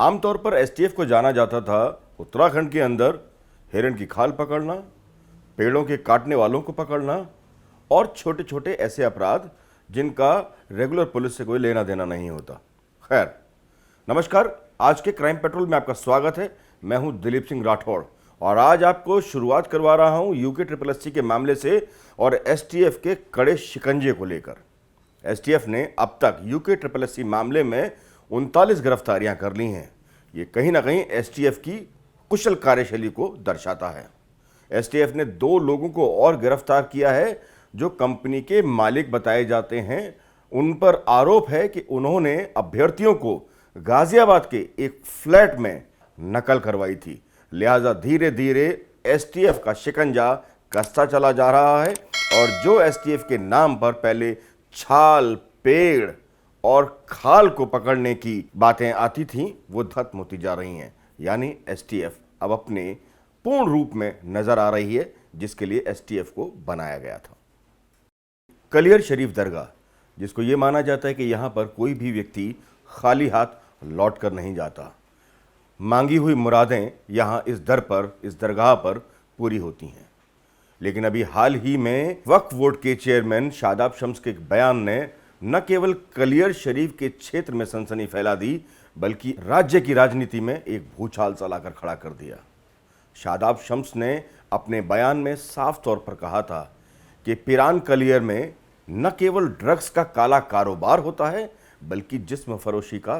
आमतौर पर एसटीएफ को जाना जाता था उत्तराखंड के अंदर हिरण की खाल पकड़ना, पेड़ों के काटने वालों को पकड़ना और छोटे छोटे ऐसे अपराध जिनका रेगुलर पुलिस से कोई लेना देना नहीं होता। खैर, नमस्कार, आज के क्राइम पेट्रोल में आपका स्वागत है। मैं हूं दिलीप सिंह राठौड़ और आज आपको शुरुआत करवा रहा हूं यूके SSS के मामले से और एसटीएफ के कड़े शिकंजे को लेकर। एसटीएफ ने अब तक यूके SSS मामले में 39 गिरफ्तारियां कर ली हैं। ये कहीं ना कहीं एसटीएफ की कुशल कार्यशैली को दर्शाता है। एसटीएफ ने 2 लोगों को और गिरफ्तार किया है जो कंपनी के मालिक बताए जाते हैं। उन पर आरोप है कि उन्होंने अभ्यर्थियों को गाजियाबाद के एक फ्लैट में नकल करवाई थी। लिहाजा धीरे धीरे एसटीएफ का शिकंजा कसता चला जा रहा है और जो एसटीएफ के नाम पर पहले छाल, पेड़ और खाल को पकड़ने की बातें आती थीं, वो खत्म होती जा रही हैं। यानी एसटीएफ अब अपने पूर्ण रूप में नजर आ रही है, जिसके लिए एसटीएफ को बनाया गया था। कलियर शरीफ दरगाह, जिसको ये माना जाता है कि यहाँ पर कोई भी व्यक्ति खाली हाथ लौट कर नहीं जाता। मांगी हुई मुरादें यहाँ इस दरगाह पर पूरी होती हैं। लेकिन अभी हाल ही में वक्फ बोर्ड के चेयरमैन शादाब शम्स के एक बयान ने न केवल कलियर शरीफ के क्षेत्र में सनसनी फैला दी, बल्कि राज्य की राजनीति में एक भूचाल सा लाकर खड़ा कर दिया। शादाब शम्स ने अपने बयान में साफ तौर पर कहा था कि पिरान कलियर में न केवल ड्रग्स का काला कारोबार होता है, बल्कि जिस्म फरोशी का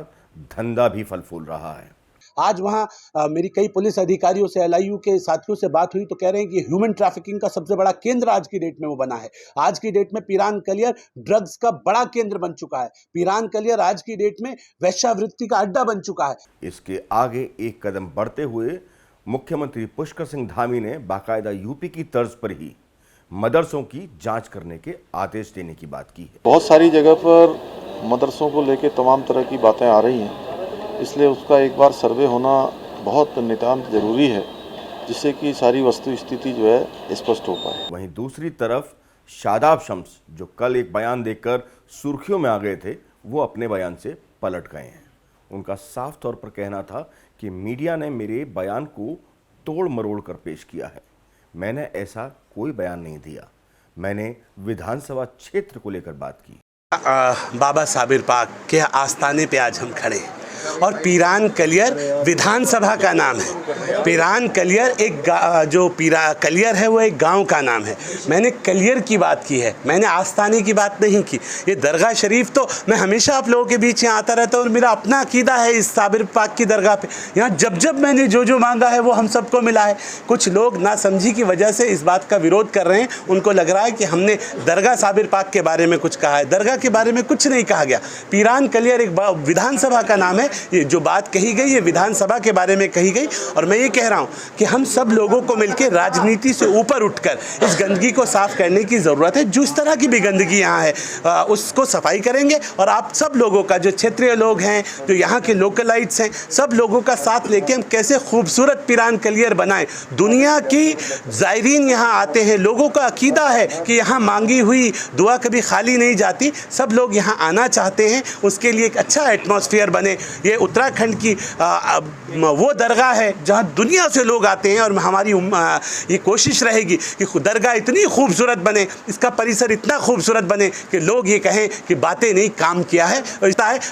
धंधा भी फल फूल रहा है। आज वहाँ मेरी कई पुलिस अधिकारियों से, एलआईयू के साथियों से बात हुई तो कह रहे हैं कि ह्यूमन ट्रैफिकिंग का सबसे बड़ा केंद्र आज की डेट में वो बना है। आज की डेट में पिरान कलियर ड्रग्स का बड़ा केंद्र बन चुका है। पिरान कलियर आज की डेट में वेश्यावृत्ति का अड्डा बन चुका है। इसके आगे एक कदम बढ़ते हुए मुख्यमंत्री पुष्कर सिंह धामी ने बाकायदा यूपी की तर्ज पर ही मदरसों की जांच करने के आदेश देने की बात की है। बहुत सारी जगह पर मदरसों को लेकर तमाम तरह की बातें आ रही हैं, इसलिए उसका एक बार सर्वे होना बहुत नितांत जरूरी है, जिससे कि सारी वस्तु स्थिति जो है स्पष्ट हो पाए। वहीं दूसरी तरफ शादाब शम्स, जो कल एक बयान देकर सुर्खियों में आ गए थे, वो अपने बयान से पलट गए हैं। उनका साफ तौर पर कहना था कि मीडिया ने मेरे बयान को तोड़ मरोड़ कर पेश किया है। मैंने ऐसा कोई बयान नहीं दिया। मैंने विधानसभा क्षेत्र को लेकर बात की। बाबा साबिर पाक के आस्थाने पे आज हम खड़े हैं और पिरान कलियर विधानसभा का नाम है। पिरान कलियर कलियर है वो एक गांव का नाम है। मैंने कलियर की बात की है, मैंने आस्थाने की बात नहीं की। ये दरगाह शरीफ तो मैं हमेशा आप लोगों के बीच यहाँ आता रहता हूँ और मेरा अपना अकीदा है इस साबिर पाक की दरगाह पे। यहाँ जब मैंने जो मांगा है वो हम सबको मिला है। कुछ लोग नासमझी की वजह से इस बात का विरोध कर रहे हैं। उनको लग रहा है कि हमने दरगाह साबिर पाक के बारे में कुछ कहा है। दरगाह के बारे में कुछ नहीं कहा गया। पिरान कलियर एक विधानसभा का नाम है। ये जो बात कही गई ये विधानसभा के बारे में कही गई और मैं ये कह रहा हूँ कि हम सब लोगों को मिलकर राजनीति से ऊपर उठकर इस गंदगी को साफ करने की ज़रूरत है। जो इस तरह की भी गंदगी यहाँ है उसको सफाई करेंगे और आप सब लोगों का, जो क्षेत्रीय लोग हैं, जो यहाँ के लोकलाइट्स हैं, सब लोगों का साथ लेके हम कैसे खूबसूरत पिरान कलियर बनाएं। दुनिया की ज़ायरीन यहाँ आते हैं, लोगों का अकीदा है कि यहाँ मांगी हुई दुआ कभी खाली नहीं जाती। सब लोग यहाँ आना चाहते हैं, उसके लिए एक अच्छा एटमॉस्फेयर बने। ये उत्तराखंड की वो दरगाह है जहाँ दुनिया से लोग आते हैं और हमारी ये कोशिश रहेगी कि दरगाह इतनी खूबसूरत बने, इसका परिसर इतना खूबसूरत बने कि लोग ये कहें कि बातें नहीं, काम किया है।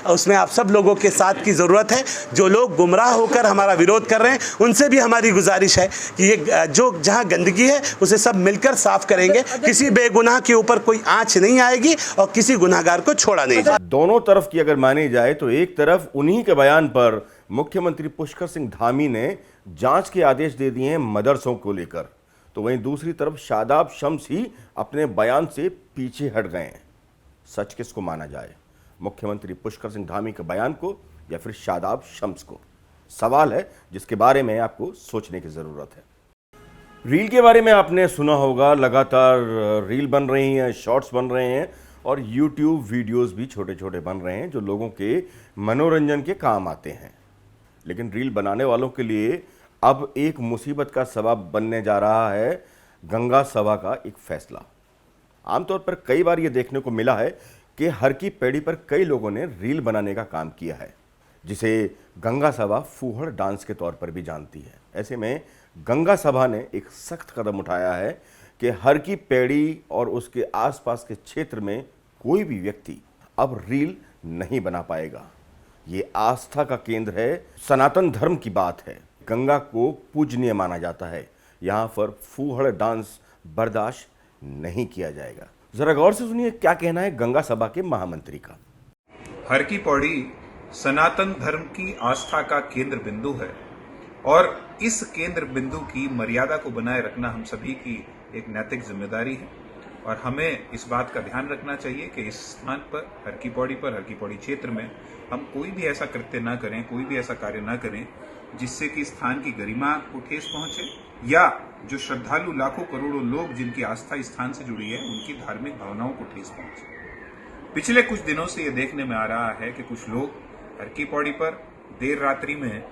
उसमें आप सब लोगों के साथ की ज़रूरत है। जो लोग गुमराह होकर हमारा विरोध कर रहे हैं उनसे भी हमारी गुजारिश है कि ये जो जहाँ गंदगी है उसे सब मिलकर साफ करेंगे। किसी बेगुनाह के ऊपर कोई आँच नहीं आएगी और किसी गुनाहगार को छोड़ा नहीं जाएगा। दोनों तरफ की अगर मानी जाए तो एक तरफ उन्हीं के बयान पर मुख्यमंत्री पुष्कर सिंह धामी ने जांच के आदेश दे दिए हैं मदरसों को लेकर, तो वहीं दूसरी तरफ शादाब शम्स ही अपने बयान से पीछे हट गए हैं। सच किसको माना जाए, मुख्यमंत्री पुष्कर सिंह धामी के बयान को या फिर शादाब शम्स को? सवाल है जिसके बारे में आपको सोचने की जरूरत है। रील के बारे में आपने सुना होगा, लगातार रील बन रही हैं, शॉर्ट्स बन रहे हैं और यूट्यूब वीडियोस भी छोटे छोटे बन रहे हैं जो लोगों के मनोरंजन के काम आते हैं। लेकिन रील बनाने वालों के लिए अब एक मुसीबत का सबब बनने जा रहा है गंगा सभा का एक फैसला। आमतौर पर कई बार ये देखने को मिला है कि हर की पैड़ी पर कई लोगों ने रील बनाने का काम किया है, जिसे गंगा सभा फूहड़ डांस के तौर पर भी जानती है। ऐसे में गंगा सभा ने एक सख्त कदम उठाया है कि हर की पैड़ी और उसके आसपास के क्षेत्र में कोई भी व्यक्ति अब रील नहीं बना पाएगा। ये आस्था का केंद्र है, सनातन धर्म की बात है। गंगा को पूजनीय माना जाता है। यहाँ पर फूहड़ डांस बर्दाश्त नहीं किया जाएगा। जरा गौर से सुनिए क्या कहना है गंगा सभा के महामंत्री का। हर की पौड़ी सनातन धर्म की आस्था का केंद्र बिंदु है और इस केंद्र बिंदु की मर्यादा को बनाए रखना हम सभी की एक नैतिक जिम्मेदारी है और हमें इस बात का ध्यान रखना चाहिए कि इस स्थान पर हर की पौड़ी क्षेत्र में हम कोई भी ऐसा कृत्य ना करें, कोई भी ऐसा कार्य ना करें जिससे कि स्थान की गरिमा को ठेस पहुंचे या जो श्रद्धालु लाखों करोड़ों लोग जिनकी आस्था इस स्थान से जुड़ी है उनकी धार्मिक भावनाओं को ठेस पहुंचे। पिछले कुछ दिनों से ये देखने में आ रहा है कि कुछ लोग हर की पौड़ी पर देर रात्रि में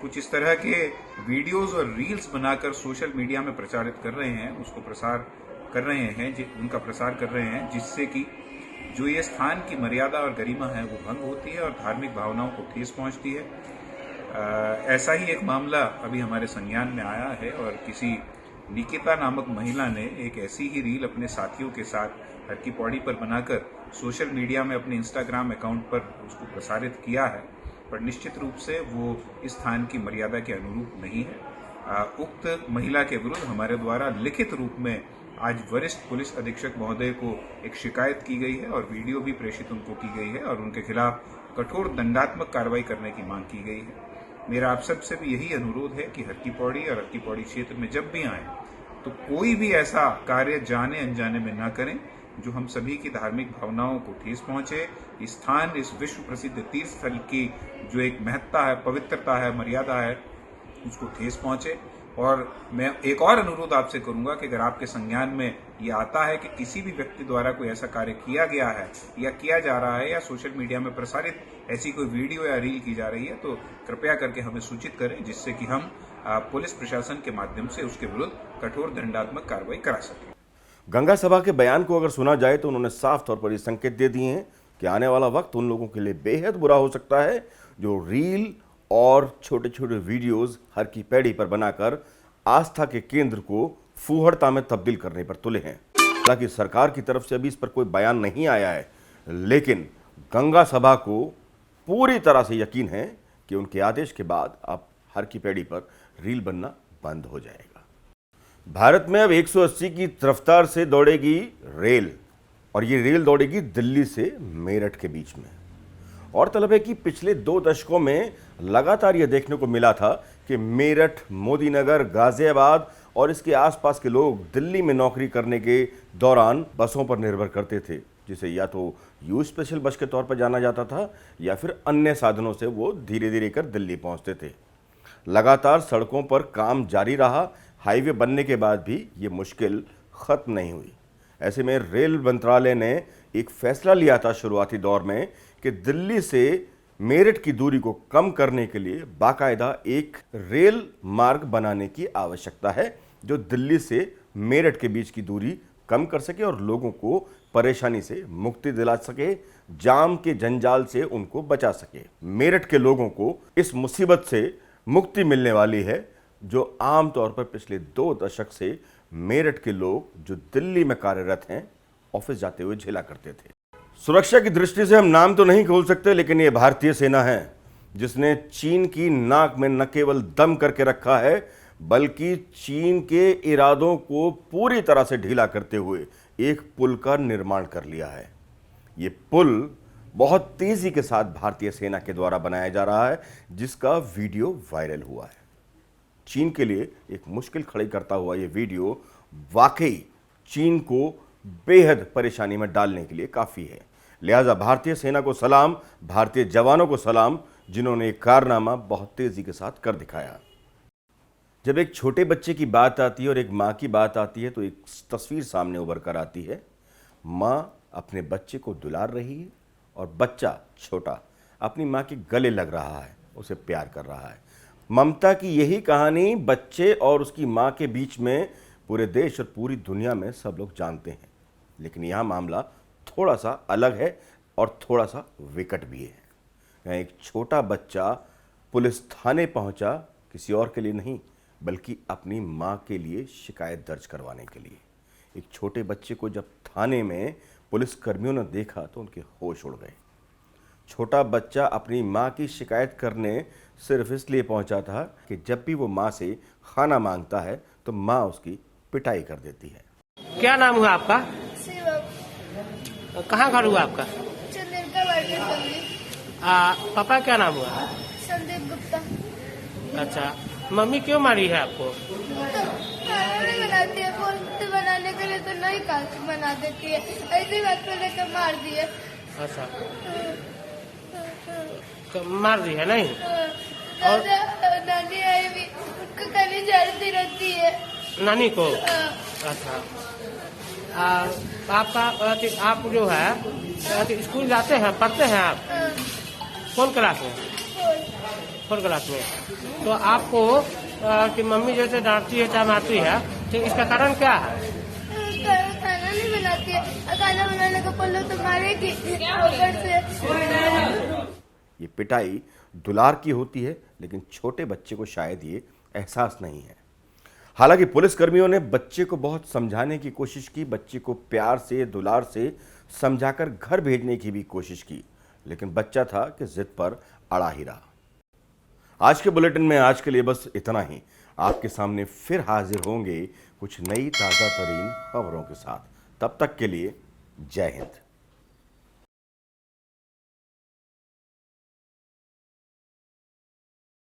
कुछ इस तरह के वीडियोस और रील्स बनाकर सोशल मीडिया में प्रचारित कर रहे हैं, उसको प्रसार कर रहे हैं, उनका प्रसार कर रहे हैं, जिससे कि जो ये स्थान की मर्यादा और गरिमा है वो भंग होती है और धार्मिक भावनाओं को ठेस पहुंचती है। ऐसा ही एक मामला अभी हमारे संज्ञान में आया है और किसी निकिता नामक महिला ने एक ऐसी ही रील अपने साथियों के साथ हर की पौड़ी पर बनाकर सोशल मीडिया में अपने इंस्टाग्राम अकाउंट पर उसको प्रसारित किया है, पर निश्चित रूप से वो इस स्थान की मर्यादा के अनुरूप नहीं है। उक्त महिला के विरुद्ध हमारे द्वारा लिखित रूप में आज वरिष्ठ पुलिस अधीक्षक महोदय को एक शिकायत की गई है और वीडियो भी प्रेषित उनको की गई है और उनके खिलाफ कठोर दंडात्मक कार्रवाई करने की मांग की गई है। मेरा आप सबसे भी यही अनुरोध है कि हर की पौड़ी और हर की पौड़ी क्षेत्र में जब भी आए तो कोई भी ऐसा कार्य जाने अनजाने में ना करें जो हम सभी की धार्मिक भावनाओं को ठेस पहुंचे। इस स्थान, इस विश्व प्रसिद्ध तीर्थ स्थल की जो एक महत्ता है, पवित्रता है, मर्यादा है, उसको ठेस पहुंचे। और मैं एक और अनुरोध आपसे करूंगा कि अगर आपके संज्ञान में ये आता है कि किसी भी व्यक्ति द्वारा कोई ऐसा कार्य किया गया है या किया जा रहा है या सोशल मीडिया में प्रसारित ऐसी कोई वीडियो या रील की जा रही है तो कृपया करके हमें सूचित करें, जिससे कि हम पुलिस प्रशासन के माध्यम से उसके विरुद्ध कठोर दंडात्मक कार्रवाई करा सकें। गंगा सभा के बयान को अगर सुना जाए तो उन्होंने साफ तौर पर ये संकेत दे दिए हैं कि आने वाला वक्त उन लोगों के लिए बेहद बुरा हो सकता है जो रील और छोटे छोटे वीडियोस हर की पैड़ी पर बनाकर आस्था के केंद्र को फूहड़ता में तब्दील करने पर तुले हैं। हालांकि सरकार की तरफ से अभी इस पर कोई बयान नहीं आया है, लेकिन गंगा सभा को पूरी तरह से यकीन है कि उनके आदेश के बाद अब हर की पैड़ी पर रील बनना बंद हो जाएगा। भारत में अब 180 की रफ्तार से दौड़ेगी रेल और ये रेल दौड़ेगी दिल्ली से मेरठ के बीच में। और तलब है कि पिछले 2 दशकों में लगातार यह देखने को मिला था कि मेरठ, मोदीनगर, गाजियाबाद और इसके आसपास के लोग दिल्ली में नौकरी करने के दौरान बसों पर निर्भर करते थे, जिसे या तो यू स्पेशल बस के तौर पर जाना जाता था या फिर अन्य साधनों से वो धीरे धीरे कर दिल्ली पहुंचते थे। लगातार सड़कों पर काम जारी रहा, हाईवे बनने के बाद भी ये मुश्किल खत्म नहीं हुई। ऐसे में रेल मंत्रालय ने एक फैसला लिया था शुरुआती दौर में कि दिल्ली से मेरठ की दूरी को कम करने के लिए बाकायदा एक रेल मार्ग बनाने की आवश्यकता है जो दिल्ली से मेरठ के बीच की दूरी कम कर सके और लोगों को परेशानी से मुक्ति दिला सके, जाम के जंजाल से उनको बचा सके। मेरठ के लोगों को इस मुसीबत से मुक्ति मिलने वाली है जो आमतौर पर पिछले 2 दशक से मेरठ के लोग जो दिल्ली में कार्यरत हैं ऑफिस जाते हुए झेला करते थे। सुरक्षा की दृष्टि से हम नाम तो नहीं खोल सकते, लेकिन ये भारतीय सेना है जिसने चीन की नाक में न केवल दम करके रखा है बल्कि चीन के इरादों को पूरी तरह से ढीला करते हुए एक पुल का निर्माण कर लिया है। ये पुल बहुत तेजी के साथ भारतीय सेना के द्वारा बनाया जा रहा है, जिसका वीडियो वायरल हुआ है। चीन के लिए एक मुश्किल खड़ी करता हुआ ये वीडियो वाकई चीन को बेहद परेशानी में डालने के लिए काफ़ी है। लिहाजा भारतीय सेना को सलाम, भारतीय जवानों को सलाम, जिन्होंने एक कारनामा बहुत तेजी के साथ कर दिखाया। जब एक छोटे बच्चे की बात आती है और एक माँ की बात आती है तो एक तस्वीर सामने उभर कर आती है। माँ अपने बच्चे को दुलार रही है और बच्चा छोटा अपनी माँ के गले लग रहा है, उसे प्यार कर रहा है। ममता की यही कहानी बच्चे और उसकी माँ के बीच में पूरे देश और पूरी दुनिया में सब लोग जानते हैं, लेकिन यह मामला थोड़ा सा अलग है और थोड़ा सा विकट भी है। यहाँ एक छोटा बच्चा पुलिस थाने पहुंचा किसी और के लिए नहीं, बल्कि अपनी मां के लिए शिकायत दर्ज करवाने के लिए। एक छोटे बच्चे को जब थाने में पुलिस कर्मियों ने देखा तो उनके होश उड़ गए। छोटा बच्चा अपनी मां की शिकायत करने सिर्फ इसलिए पहुंचा था कि जब भी वो मां से खाना मांगता है तो मां उसकी पिटाई कर देती है। क्या नाम हुआ आपका? शिवम। कहाँ घर हुआ आपका? चंद्रिका वाटर गली। पापा क्या नाम हुआ? संदीप गुप्ता। अच्छा, मम्मी क्यों मारी है आपको? तो खाना नहीं बनाती है, बोलते बनाने के लिए तो नहीं बना देती है, ऐसी बात को लेकर मार दिए। अच्छा, तो मार दी है नहीं? और नानी आई भी उसको कभी जलती रहती है। नानी को? अच्छा, आप जो है स्कूल जाते हैं, पढ़ते हैं आप? कौन क्लास में? फोर्थ क्लास में। तो आपको कि मम्मी जैसे डांटती है चाहे मारती है, तो इसका कारण क्या है? खाना नहीं बनाती है, खाना बनाने को बोलो तो मारेगी ऊपर से। ये पिटाई दुलार की होती है, लेकिन छोटे बच्चे को शायद ये एहसास नहीं है। हालांकि पुलिसकर्मियों ने बच्चे को बहुत समझाने की कोशिश की, बच्चे को प्यार से दुलार से समझाकर घर भेजने की भी कोशिश की, लेकिन बच्चा था कि जिद पर अड़ा ही रहा। आज के बुलेटिन में आज के लिए बस इतना ही। आपके सामने फिर हाजिर होंगे कुछ नई ताज़ा तरीन खबरों के साथ। तब तक के लिए जय हिंद।